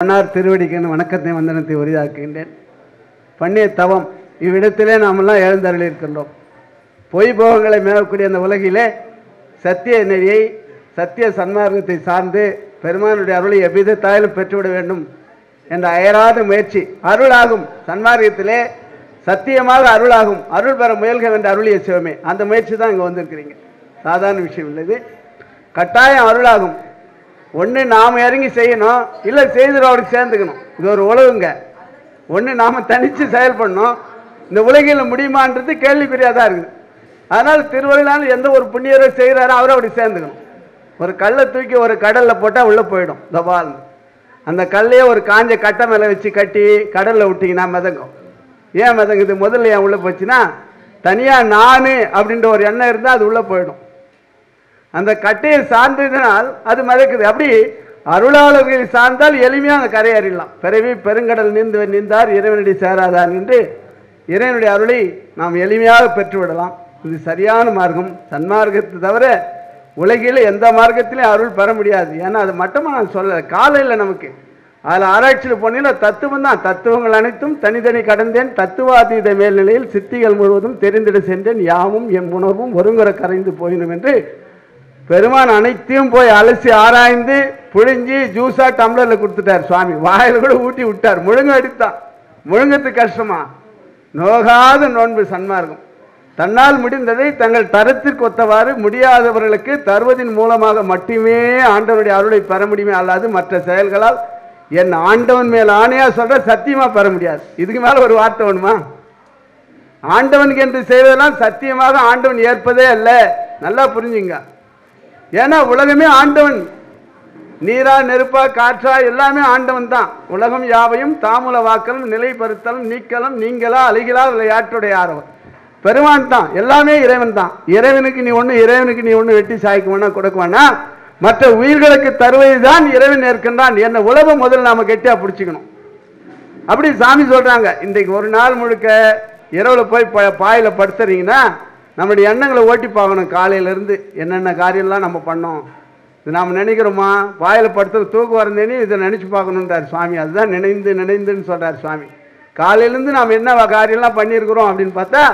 மன்னார் திருவடிக்கு வணக்கத்தை வந்தனத்தை உரிதாக்குகின்றேன். பண்ணிய தவம் இவ்விடத்திலே நாமெல்லாம் எழுந்தருளிருக்கின்றோம். பொய் போகங்களை மேற்கூடிய அந்த உலகிலே சத்திய நெறியை சத்திய சன்மார்க்கத்தை சார்ந்து பெருமானுடைய அருளை எவ்விதத்தாயிலும் பெற்றுவிட வேண்டும் என்ற அயராத முயற்சி. அருளாகும் சன்மார்க்கத்திலே சத்தியமாக அருளாகும், அருள் பெற முயல்க என்ற அருளிய சிவமே. அந்த முயற்சி தான் இங்கே வந்திருக்கிறீங்க. சாதாரண விஷயம் இல்லை, இது கட்டாயம் அருளாகும். ஒன்று நாம் இறங்கி செய்யணும், இல்லை செய்துறவருக்கு சேர்ந்துக்கணும். இது ஒரு உலகுங்க. ஒன்று நாம் தனித்து செயல்படணும். இந்த உலகில் முடியுமான்றது கேள்விக்குறியாக தான் இருக்குது. அதனால் திருவள்ளுவர் எந்த ஒரு புண்ணியரை செய்கிறாரோ அவரை அப்படி சேர்ந்துக்கணும். ஒரு கல்லை தூக்கி ஒரு கடலில் போட்டால் உள்ளே போயிடும் தபால். அந்த கல்லையே ஒரு காஞ்ச கட்டை மேலே வச்சு கட்டி கடலில் விட்டிங்கன்னா மிதங்கும். ஏன் மிதங்குது? முதல்ல ஏன் உள்ளே போச்சுன்னா, தனியாக நான் அப்படின்ற ஒரு எண்ணம் இருந்தால் அது உள்ளே போயிடும். அந்த கட்டையை சார்ந்ததினால் அது மிதக்குது. அப்படி அருளாளர்களை சார்ந்தால் எளிமையாக அந்த கரையறிடலாம். பிறவி பெருங்கடல் நீந்தார் இறைவனடி சேராதான் என்று இறைவனுடைய அருளை நாம் எளிமையாக பெற்றுவிடலாம். இது சரியான மார்க்கம். சன்மார்க்கத்தை தவிர உலகில் எந்த மார்க்கத்திலையும் அருள் பெற முடியாது. ஏன்னா அது மட்டமாக நான் சொல்லலை, காலம் இல்லை நமக்கு. அதில் ஆராய்ச்சியில் போனீங்கன்னா தத்துவம் தான். தத்துவங்கள் அனைத்தும் தனித்தனி கடந்தேன், தத்துவாதீத மேல்நிலையில் சித்திகள் முழுவதும் தெரிந்திட சென்றேன், யாவும் என் உணர்வும் ஒருங்குற கரைந்து போயினும் என்று பெருமான் அனைத்தையும் போய் அலசி ஆராய்ந்து புழிஞ்சி ஜூஸா டம்ளரில் கொடுத்துட்டார் சுவாமி. வாயில் கூட ஊட்டி விட்டார். முழுங்க அடித்தான். முழுங்கத்துக்கு கஷ்டமா? நோகாத நோன்பு சன்மார்க்கம். தன்னால் முடிந்ததை தங்கள் தரத்திற்கு ஒத்தவாறு முடியாதவர்களுக்கு தருவதின் மூலமாக மட்டுமே ஆண்டவனுடைய அருளை பெற முடியுமே, அல்லாது மற்ற செயல்களால் என் ஆண்டவன் மேல் ஆணையா சொல்ற சத்தியமா பெற முடியாது. இதுக்கு மேல ஒரு வார்த்தை வேணுமா? ஆண்டவனுக்கு என்று செய்வதெல்லாம் சத்தியமாக ஆண்டவன் ஏற்பதே அல்ல. நல்லா புரிஞ்சுங்க. ஏன்னா உலகமே ஆண்டவன். நீரா நெருப்பா காற்றா எல்லாமே ஆண்டவன் தான். உலகம் யாவையும் தாமுல வாக்கலும் நிலைப்படுத்தலும் நீக்கலும் நீங்களா அழகிலா விளையாட்டுடைய ஆரவன் பெருமான் தான். எல்லாமே இறைவன் தான். இறைவனுக்கு நீ ஒன்று வெட்டி சாய்க்க வேணா கொடுக்க வேணா, மற்ற உயிர்களுக்கு தருவதுதான் இறைவன் ஏற்கின்றான். என்ன உலகம் முதல்ல நாம கெட்டியா பிடிச்சிக்கணும். அப்படி சாமி சொல்றாங்க. இன்றைக்கு ஒரு நாள் முழுக்க இரவுல போய் பாயில படுத்துறீங்கன்னா நம்மளுடைய எண்ணங்களை ஓட்டி பார்க்கணும். காலையிலேருந்து என்னென்ன காரியம்லாம் நம்ம பண்ணோம், இது நாம் நினைக்கிறோமா? வாயில் படுத்து தூக்கு வரந்தேனே இதை நினச்சி பார்க்கணுன்றார் சுவாமி. அதுதான் நினைந்துன்னு சொல்கிறார் சுவாமி. காலையிலேருந்து நாம் என்ன காரியம்லாம் பண்ணியிருக்கிறோம் அப்படின்னு பார்த்தா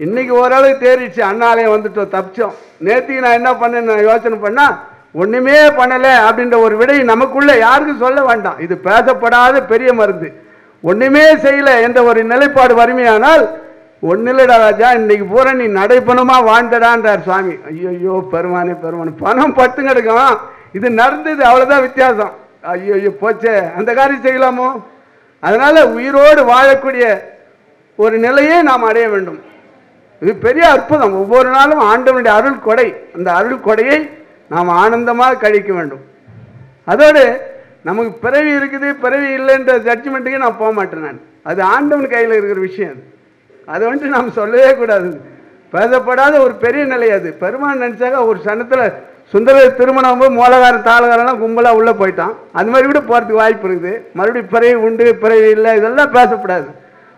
இன்றைக்கி ஓரளவுக்கு தேறிடுச்சு. அண்ணாலயம் வந்துட்டோம், தப்பிச்சோம். நேற்றுக்கு நான் என்ன பண்ணேன்னு யோசனை பண்ணால் ஒன்றுமே பண்ணலை அப்படின்ற ஒரு விடை நமக்குள்ளே யாருக்கும் சொல்ல வேண்டாம். இது பேசப்படாத பெரிய மருந்து. ஒன்றுமே செய்யலை என்ற ஒரு நிலைப்பாடு வறுமையானால் ஒன்னில்லடா ராஜா, இன்னைக்கு பூரா நீ நடைப்பணமா வாழ்ந்தடான்றார் சுவாமி. ஐயோ பெருமானே பணம் பட்டு கிடக்கும். இது நடந்தது, அவ்வளோதான் வித்தியாசம். ஐயோ போச்சே, அந்த காரியம் செய்யலாமோ? அதனால உயிரோடு வாழக்கூடிய ஒரு நிலையை நாம் அடைய வேண்டும். இது பெரிய அற்புதம். ஒவ்வொரு நாளும் ஆண்டவனுடைய அருள் கொடை. அந்த அருள் கொடையை நாம் ஆனந்தமாக கழிக்க வேண்டும். அதோடு நமக்கு பிறவி இருக்குது பிறவி இல்லைன்ற ஜட்ஜ்மெண்ட்டுக்கு நான் போக மாட்டேன். நான் அது ஆண்டவன் கையில் இருக்கிற விஷயம். அது வந்துட்டு நாம் சொல்லவே கூடாது. பேசப்படாத ஒரு பெரிய நிலை அது. பெருமான் நினைச்சாங்க ஒரு சனத்தில் சுந்தர திருமணம் போது மூலகாரம் தாளகாரெல்லாம் கும்பலாக உள்ளே போயிட்டான். அது மாதிரி கூட போகிறதுக்கு வாய்ப்பு இருக்குது. மறுபடியும் பிறவி உண்டு பிறவி இல்லை இதெல்லாம் பேசப்படாது.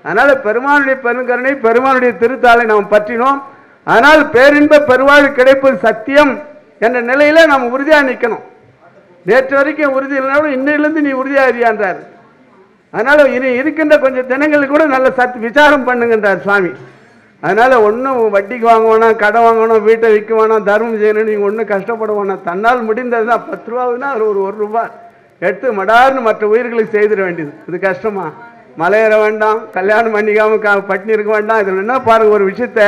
அதனால் பெருமானுடைய பெருங்கருணை பெருமானுடைய திருத்தாளை நாம் பற்றினோம். அதனால் பேரின்ப பெருவாழ்வு கிடைப்பது சத்தியம் என்ற நிலையில் நாம் உறுதியாக நிற்கணும். நேற்று வரைக்கும் உறுதி இல்லைனாலும் இன்னையிலேருந்து நீ உறுதியாக அறியான்றார். அதனால் இனி இருக்கின்ற கொஞ்சம் தினங்களுக்கு கூட நல்ல விசாரம் பண்ணுங்கன்றார் சுவாமி. அதனால் ஒன்றும் வட்டிக்கு வாங்க வேணாம், கடன் வாங்கணும், வீட்டை விற்க வேணாம், தர்மம் செய்யணும், நீங்கள் ஒன்றும் கஷ்டப்பட வேணாம். தன்னால் முடிந்தது தான். 10 ரூபாவுன்னா அது ஒரு ரூபாய் எடுத்து மடார்னு மற்ற உயிர்களுக்கு செய்திட வேண்டியது. இது கஷ்டமா? மலையேற வேண்டாம், கல்யாணம் பண்ணிக்காமல் பட்டினி இருக்க வேண்டாம். இதில் என்ன பாருங்கள், ஒரு விஷயத்த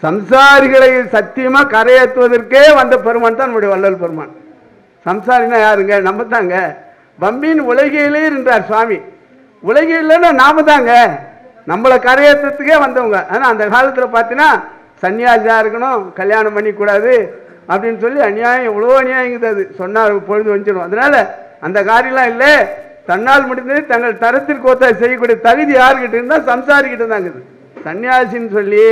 சம்சாரிகளை சத்தியமாக கரையேற்றுவதற்கே வந்த பெருமான் தான் நம்முடைய வள்ளல் பெருமான். சம்சாரினா யாருங்க? நம்ம தாங்க. பம்பின் உலகிலே இருந்தார் சுவாமி. உலகில் இல்லைன்னா நாம தாங்க. நம்மளை கரையேற்றத்துக்கே வந்தவங்க. ஆனால் அந்த காலத்தில் பார்த்தீங்கன்னா சன்னியாசியாக இருக்கணும், கல்யாணம் பண்ணிக்கூடாது அப்படின்னு சொல்லி அநியாயம், எவ்வளோ அநியாயங்குது. அது சொன்னால் பொழுது வந்துடும். அதனால அந்த காரியம்லாம் இல்லை. தன்னால் முடிந்தது தங்கள் தரத்திற்கு ஒத்த செய்யக்கூடிய தகுதி யாருக்கிட்ட இருந்தால் சம்சாரிக்கிட்ட தாங்குது. சன்னியாசின்னு சொல்லி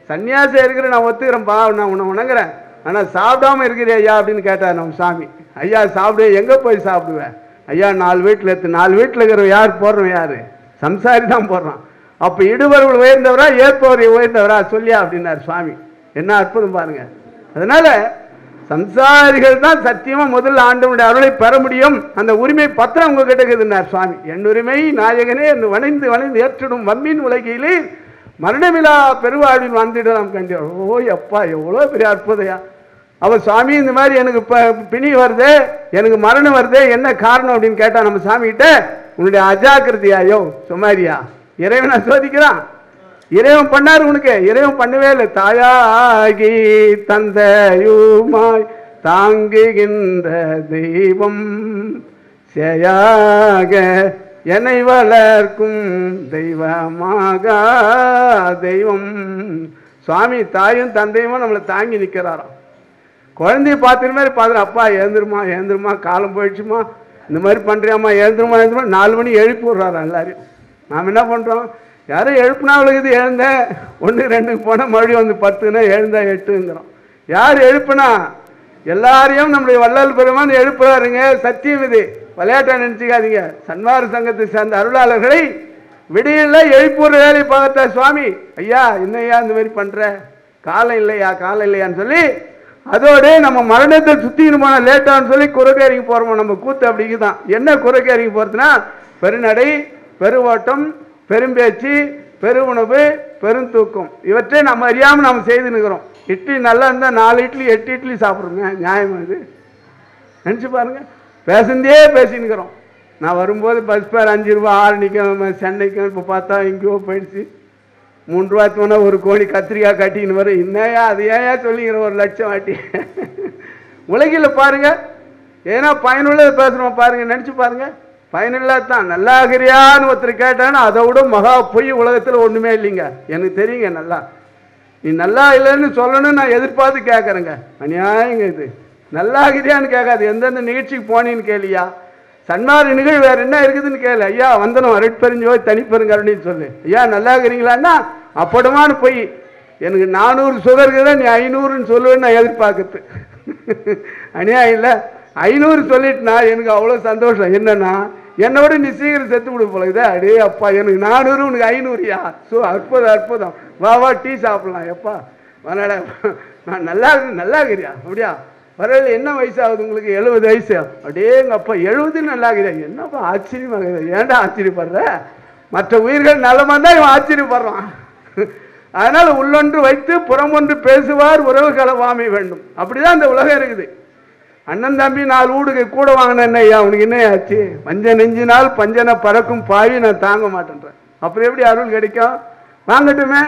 சன்னியாசியாக இருக்கிற நான் ஒத்துக்கிறேன்ப்பா, நான் உன்னை உணங்குறேன், ஆனால் சாப்பிடாமல் இருக்கிறேன் ஐயா அப்படின்னு கேட்டார் நம்ம சாமி. ஐயா சாப்பிடுவேன், எங்கே போய் சாப்பிடுவேன்? ஐயா 4 வீட்டில் எடுத்து 4 வீட்டில் இருக்கிற யார் போடுறோம்? யார்? சம்சாரி தான் போடுறான். அப்போ இடுபவர்கள் உயர்ந்தவரா ஏற்பவரை உயர்ந்தவரா சொல்லியா அப்படின்னார் சுவாமி. என்ன அற்புதம் பாருங்க. அதனால சம்சாரிகள் தான் சத்தியமா முதல்ல ஆண்டவனுடைய அருளை பெற முடியும். அந்த உரிமை பத்திரம் உங்ககிட்ட இருக்குதுன்னார் சுவாமி. என் உரிமை நாயகனே என்று வணைந்து வணைந்து ஏற்றிடும் வம்மின் உலகிலே மரணமிலா பெருவாழ்வில் வந்துடலாம் கண்டோம். ஓ அப்பா, எவ்வளோ பெரிய அற்புதையா! அவர் சுவாமி இந்த மாதிரி எனக்கு பிணி வருது, எனக்கு மரணம் வருது, என்ன காரணம் அப்படின்னு கேட்டா நம்ம சாமி கிட்ட, உன்னுடைய அஜாக்கிரதையாயோ சுமாரியா இறைவனை சோதிக்கிறான். இறைவன் பண்ணாரு உனக்கு, இறைவன் பண்ணவே இல்லை. தாயாகி தந்தையுமாய் தாங்குகின்ற தெய்வம் சேயாக என்னை வளர்க்கும் தெய்வமாக தெய்வம். சுவாமி தாயும் தந்தையுமா நம்மளை தாங்கி நிற்கிறாராம். குழந்தைய பார்த்துற மாதிரி பார்த்துரு, அப்பா எழுந்துருமா எழுந்துருமா, காலம் போயிடுச்சுமா, இந்த மாதிரி பண்ணுறியாம்மா, எழுந்துருமா எழுந்துருமா, 4 மணி எழுப்பி விட்றாராம் எல்லாரையும். நாம் என்ன பண்ணுறோம், யாரும் எழுப்புனா அவளுக்கு இது எழுந்தேன் 1 2க்கு போனால் மறுபடியும் வந்து 10ன்னா எழுந்தா 8ங்கிறோம். யார் எழுப்புனா? எல்லாரையும் நம்முடைய வள்ளல் பெருமான் எழுப்புறாருங்க. சத்தியம் இது, விளையாட்டை நினச்சிக்காதீங்க. சன்மார்க்க சங்கத்தை சேர்ந்த அருளாளர்களை விடியல எழுப்புற வேலை பார்த்தா சுவாமி, ஐயா என்னையா இந்த மாதிரி பண்ணுற, காலம் இல்லையா காலம் இல்லையான்னு சொல்லி, அதோடு நம்ம மரணத்தை சுற்றின்னு போனால் லேட்டான்னு சொல்லி குறைக்கறிக்கு போகிறோமோ. நம்ம கூத்து அப்படிங்குதான். என்ன குறைக்கறிக்கு போகிறதுனா, பெருநடை, பெருவோட்டம், பெரும்பேச்சு, பெருவுணவு, பெருந்தூக்கம், இவற்றை நம்ம அறியாமல் நம்ம செய்து நிற்கிறோம். இட்லி நல்லா இருந்தால் 4 இட்லி 8 இட்லி சாப்பிட்றோங்க, நியாயம் இது? நினச்சி பாருங்கள். பேசுந்தே பேசினுக்கிறோம். நான் வரும்போது பஸ் பேர் 5 ரூபா, ஆரணிக்கும் சென்னைக்கும். இப்போ பார்த்தா எங்கேயோ போயிடுச்சு. 3 ரூபா தோணா ஒரு கோழி கத்திரிக்காய் கட்டின்னு வரும். இன்னையா அது ஏயா சொல்லிக்கிற 1 லட்சம் வாட்டி. உலகில் பாருங்க, ஏன்னா பயனுள்ளதை பேசுகிறோம் பாருங்க, நினச்சி பாருங்க. பயனில்லாதான். நல்லாகிறியான்னு ஒருத்தர் கேட்டான்னு அதை விட மகா பொய் உலகத்தில் ஒன்றுமே இல்லைங்க. எனக்கு தெரியுங்க. நல்லா நீ நல்லா இல்லைன்னு சொல்லணும்னு நான் எதிர்பார்த்து கேட்குறேங்க. அநியாயங்க இது. நல்லாகிறியான்னு கேட்காது. எந்தெந்த நிகழ்ச்சிக்கு போனேன்னு கேளியா, சன்மார்க்க நிகழ்வு வேறு என்ன இருக்குதுன்னு கேளு. ஐயா வந்தனும் அருட்பெருஞ்சோய் தனிப்பெருங்கருணின்னு சொல்லு. ஐயா நல்லாகிறீங்களான்னா அப்படமானு போய் எனக்கு 400 சுகர் இருக்குதா, நீ 500ன்னு சொல்லுவேன்னு நான் எதிர்பார்க்குறது. அநியாயம் இல்லை. 500 சொல்லிட்டுனா எனக்கு அவ்வளோ சந்தோஷம். என்னன்னா, என்னோட நீ சீக்கிரம் செத்து விடு போல இதே. அடே அப்பா, எனக்கு 400 உனக்கு 500யா? ஸோ அற்புதம் அற்புதம், வா வா டீ சாப்பிடலாம். எப்பா அதனால நான் நல்லா இருக்கிறியா? அப்படியா? பரவாயில்ல. என்ன வயசாகுது உங்களுக்கு? 70 வயசு. அப்படியே எங்கள் அப்பா 70 நல்லா இருக்கிறியா? என்னப்பா ஆச்சரியமாக இருக்குது. ஏன்டா ஆச்சரியப்படுற? மற்ற உயிர்கள் நலமாக தான் இவன் ஆச்சரியப்படுறான். அதனால உள்ளொன்று வைத்து புறம் ஒன்று பேசுவார் உறவு கலவாமை வேண்டும். அப்படிதான் இந்த உலகம் இருக்குது. அண்ணன் தம்பி 4 வீடுக்கு கூட வாங்கின என்னையா அவனுக்கு என்ன ஆச்சு? பஞ்ச நெஞ்சினால் பஞ்சனை பறக்கும் பாவி நான் தாங்க மாட்டேன்றேன். அப்புறம் எப்படி அருள் கிடைக்கும்? வாங்கட்டுமே.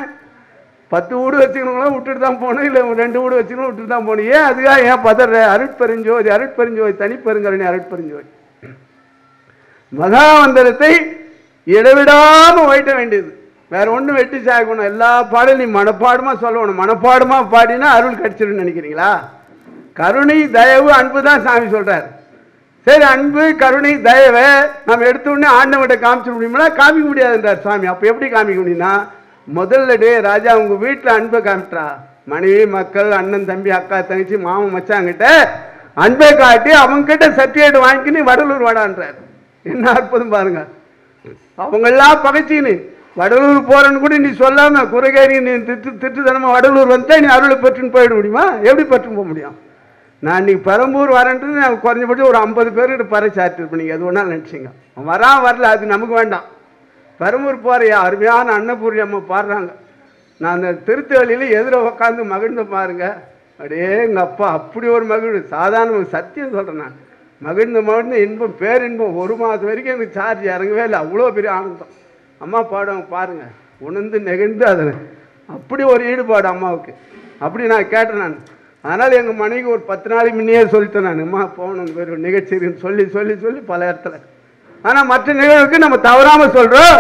10 வீடு வச்சுக்கணுங்களா விட்டுட்டு தான் போகணும், இல்லை 2 வீடு வச்சுக்கணும் விட்டுட்டு தான் போகணும். ஏன் அதுக்காக ஏன் பதற? அருட்பெருஞ்சோதி அருட்பெருஞ்சோதி தனிப்பெருங்கருணை அருட்பெருஞ்சோதி மகாமந்திரத்தை இடைவிடாமல் வைட்ட வேண்டியது. வேற ஒன்றும் வெட்டி சாக்கணும். எல்லா பாடலும் நீ மனப்பாடமாக சொல்லணும். மனப்பாடமாக பாடினா அருள் கிடைச்சிருன்னு நினைக்கிறீங்களா? கருணை தயவு அன்பு தான் சாமி சொல்றாரு. சரி, அன்பு கருணை தயவை நம்ம எடுத்த உடனே ஆண்டவன்கிட்ட காமிச்சிட முடியுமா? காமிக்க முடியாதுன்றார் சுவாமி. அப்போ எப்படி காமிக்க முடியும்னா, முதல்ல டே ராஜா உங்க வீட்டில் அன்பை காமிட்டா, மனைவி மக்கள் அண்ணன் தம்பி அக்கா தங்கச்சி மாமன் மச்சாங்கிட்ட அன்பை காட்டி அவங்க கிட்ட சர்டிஃபிகேட் வாங்கிக்கின்னு வடலூர் வாடான்றார். என்ன அற்புதம் பாருங்க. அவங்கெல்லாம் பகைச்சின்னு வடலூர் போறன்னு கூட நீ சொல்லாம குறைகேரி நீ திட்டுத்தனமா வடலூர் வந்தா நீ அருளை பெற்றுன்னு போயிட முடியுமா? எப்படி பெற்றுன்னு போக முடியும்? நான் இன்னைக்கு பெரம்பூர் வரேன்றது நான் குறைஞ்சபட்சம் ஒரு 50 பேர்கிட்ட பறை சாத்திருப்பேன். நீங்கள் அது ஒன்றா நினச்சிங்க. வரல, அது நமக்கு வேண்டாம். பெரம்பூர் போறியா, அருமையான அன்னபூர்ணி அம்மா பாடுறாங்க. நான் அந்த திருத்தவழியில் எதிர உட்காந்து மகிழ்ந்து பாருங்க. அப்படியே எங்கள் அப்பா அப்படி ஒரு மகிழ்வு. சாதாரண சத்தியம் சொல்கிறேன் நான். மகிழ்ந்து இன்பம் பேரின்பம் 1 மாதம் வரைக்கும் எனக்கு சார்ஜ் இறங்கவே இல்லை. அவ்வளோ பெரிய ஆனந்தம். அம்மா பாடுவாங்க பாருங்க, உணர்ந்து நெகிழ்ந்து அதில் அப்படி ஒரு ஈடுபாடு அம்மாவுக்கு. அப்படி நான் கேட்டேன் நான். அதனால் எங்கள் மனைவிக்கு ஒரு 10 நாளைக்கு முன்னே சொல்லிட்டேன் நான், அம்மா போகணும் ஒரு நிகழ்ச்சி சொல்லி சொல்லி சொல்லி பல இடத்துல. ஆனால் மற்ற நிகழ்வுக்கு நம்ம தவறாமல் சொல்கிறோம்.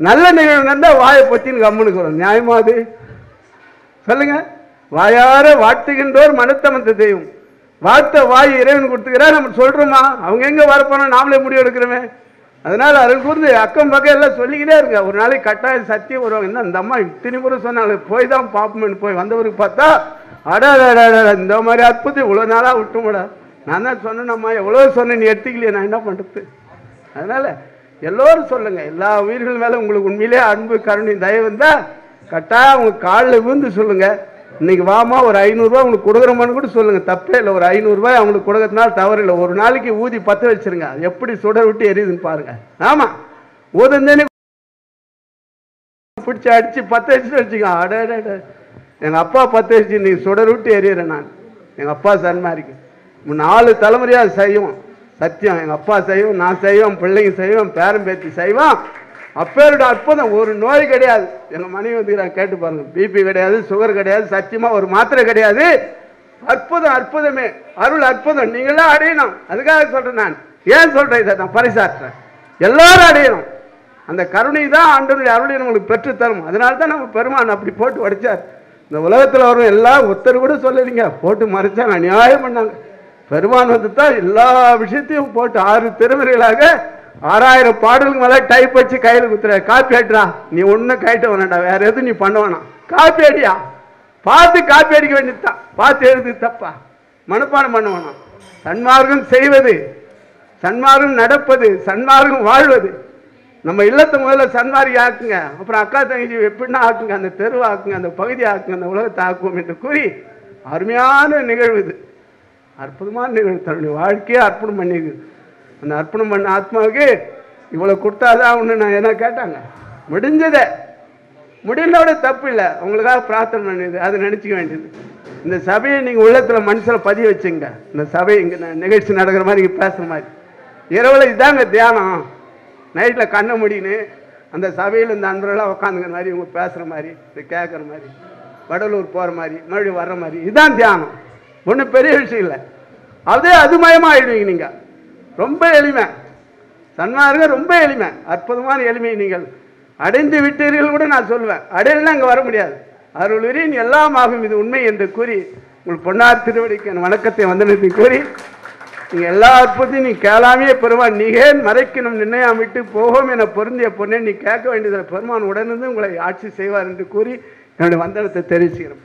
நல்ல நிகழ்வு இருந்தால் வாயை பற்றின்னு கம்முனுக்கிறோம். நியாயமா அது? சொல்லுங்க. வாயார வாழ்த்துகின்றோர் மனத்தமந்த தெய்வம். வாழ்த்த வாய் இறைவன் கொடுத்துக்கிறா. நம்ம சொல்கிறோமா? அவங்க எங்கே வரப்போனால் நாமளே முடிவு எடுக்கிறோமே. அதனால் அருள் கூர்ந்து அக்கம் பக்கம் எல்லாம் சொல்லிக்கிட்டே இருங்க. ஒரு நாளைக்கு கட்டாயம் சத்தியம் வருவாங்க. என்ன அந்த அம்மா இத்தனை முறை சொன்னாங்க, போய் தான் பார்ப்போம்னு போய் வந்தவருக்கு பார்த்தா அடா இந்த மாதிரி அற்புதம் இவ்வளோ நாளாக விட்டுமுடா. நான் தான் சொன்னேன்னம்மா, எவ்வளோ சொன்னேன் நீ எடுத்துக்கலையே, நான் என்ன பண்ணுறது? அதனால் எல்லோரும் சொல்லுங்கள். எல்லா உயிர்கள் மேலே உங்களுக்கு உண்மையிலே அன்பு கருணை தயவு இருந்தால் கட்டாயம் அவங்க காலில் விழுந்து சொல்லுங்கள். இன்னைக்கு வாமா ஒரு 500 ரூபாய் உங்களுக்கு கொடுக்குறோமான்னு கூட சொல்லுங்க, தப்பே இல்லை. ஒரு 500 ரூபாய் அவங்களுக்கு கொடுக்கறதுனால தவறு இல்லை. ஒரு நாளைக்கு ஊதி பற்ற வச்சிருங்க, எப்படி சுடர் விட்டு எரியுதுன்னு பாருங்க. ஆமா, ஊதந்தேனே பிடிச்சி அடிச்சு பற்ற வச்சுட்டு வச்சுக்க. அட எங்க அப்பா பற்ற வச்சு நீ சுடர் விட்டு எரியறேன் நான். எங்க அப்பா சன்மாரிக்கு 4 தலைமுறையா செய்வோம். சத்தியம், எங்க அப்பா செய்வோம், நான் செய்வோம், பிள்ளைங்க செய்வோம், பேரம் பேத்தி செய்வோம். அப்பேருடைய அற்புதம். ஒரு நோய் கிடையாது. எங்க மனைவி வந்து கேட்டு பாருங்க, பிபி கிடையாது, சுகர் கிடையாது, சத்தியமா ஒரு மாத்திரை கிடையாது. அற்புதம், அற்புதமே, அருள் அற்புதம். நீங்களாம் அடையணும். அதுக்காக சொல்றேன். நான் ஏன் சொல்றேன் இதை நான் பரிசாற்றுறேன். எல்லாரும் அடையணும். அந்த கருணை தான் ஆண்டவருடைய அருளை உங்களுக்கு பெற்று தரும். அதனால தான் நம்ம பெருமான் அப்படி போட்டு உடைச்சார். இந்த உலகத்தில் வரும் எல்லாம் ஒருத்தர் கூட சொல்லலைங்க, போட்டு மறைச்சாங்க, அநியாயம் பண்ணாங்க. பெருமான் வந்து தான் எல்லா விஷயத்தையும் போட்டு 6 திருமுறைகளாக 6000 பாடலுக்கு மேலே டைப் வச்சு கையில் குத்துற. காப்பி அடிடா, நீ ஒன்றும் கைட்ட வேணாண்டா, வேற எதுவும் நீ பண்ண வேணாம், காப்பி அடியா. பார்த்து காப்பி அடிக்க வேண்டியதுதான், பார்த்து எழுது தப்பா மனப்பாடம் பண்ண வேணாம். சன்மார்க்கம் செய்வது, சன்மார்க்கம் நடப்பது, சன்மார்க்கம் வாழ்வது. நம்ம இல்லத்தை முதல்ல சன்மார்க்கி ஆக்குங்க, அப்புறம் அக்கா தங்கச்சி எப்படின்னா ஆக்குங்க, அந்த தெருவை ஆக்குங்க, அந்த பகுதியை ஆக்குங்க, அந்த உலகத்தை ஆக்குவோம் என்று கூறி அருமையான நிகழ்வு இது. அற்புதமான நிகழ்வு. தன்னுடைய வாழ்க்கையே அர்ப்பணம் பண்ணிருக்கு. அந்த அர்ப்பணம் பண்ண ஆத்மாவுக்கு இவ்வளோ கொடுத்தாதான் ஒன்று நான் என்ன கேட்டாங்க. முடிஞ்சதை முடியலோட தப்பு இல்லை, உங்களுக்காக பிரார்த்தனை பண்ணிது, அதை நினச்சிக்க வேண்டியது. இந்த சபையை நீங்கள் உள்ளத்தில் மனசில் பதிய வச்சுங்க. இந்த சபை இங்கே நிகழ்ச்சி நடக்கிற மாதிரி இங்கே பேசுகிற மாதிரி இரவில் இதாங்க தியானம். நைட்டில் கண்ணை முடின்னு அந்த சபையில் இந்த அன்பரெல்லாம் உட்காந்துக்கிற மாதிரி இவங்க பேசுகிற மாதிரி, இதை கேட்குற மாதிரி, வடலூர் போகிற மாதிரி, மறுபடியும் வர்ற மாதிரி, இதுதான் தியானம். ஒன்றும் பெரிய விஷயம் இல்லை. அதே அதுமயமாக ஆயிடுவீங்க. நீங்கள் ரொம்ப எளிமை. சன்மார்க்கம் ரொம்ப எளிமை, அற்புதமான எளிமை. நீங்கள் அடைந்து விட்டீர்கள் கூட நான் சொல்லுவேன். அடையலாம் அங்கே வர முடியாது. அருள்வரின் எல்லாம் ஆகும், இது உண்மை என்று கூறி உங்கள் பொன்னார் திருவடிக்கு என் வணக்கத்தை வந்தனத்தை கூறி, நீங்கள் எல்லா அற்புதத்தையும் நீ கேளாமையே பெருமான் நீகேன் மறைக்கணும் நிர்ணயம் விட்டு போகும் என பொருந்திய பொண்ணே நீ கேட்க வேண்டியதில் பெருமான் உடனிருந்து உங்களை ஆட்சி செய்வார் என்று கூறி என்னுடைய வந்தனத்தை தெரிவிச்சுக்கிறேன்.